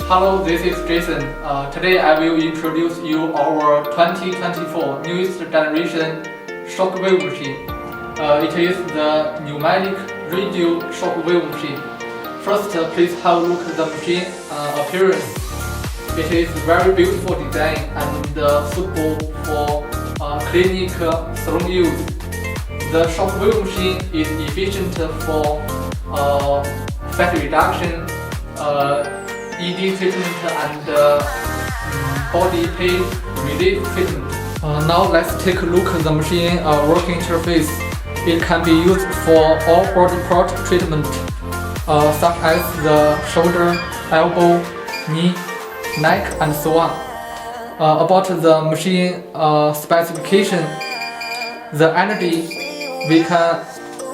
Hello, this is Jason. Today I will introduce you our 2024 newest generation shockwave machine. It is the pneumatic radial shockwave machine. First, please have a look at the machine appearance. It is very beautiful design and suitable for clinic salon use. The shockwave machine is efficient for fat reduction, ED treatment and body pain relief treatment. Now let's take a look at the machine working interface. It can be used for all body part treatment, such as the shoulder, elbow, knee, neck, and so on. About the machine specification, the energy we can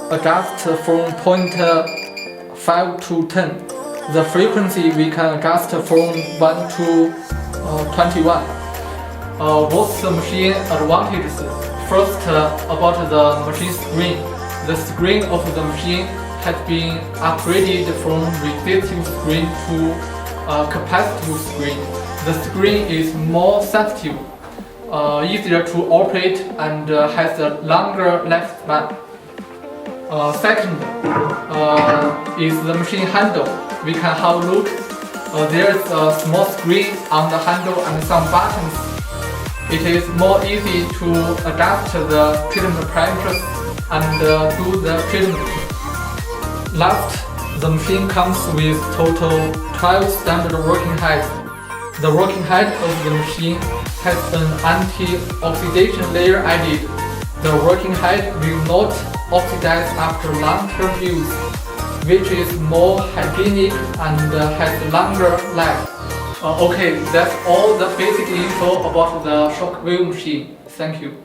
adjust from 0.5 to 10. The frequency we can adjust from 1 to 21. What's the machine advantages? First, about the machine screen. The screen of the machine has been upgraded from resistive screen to capacitive screen. The screen is more sensitive, easier to operate, and has a longer lifespan. Second is the machine handle. We can have a look. There is a small screen on the handle and some buttons. It is more easy to adjust the treatment parameters and do the treatment. Last, the machine comes with total 12 standard working heads. The working head of the machine has an anti-oxidation layer added. The working head will not oxidize after long-term use, which is more hygienic and has longer life. Okay, that's all the basic info about the shockwave machine. Thank you.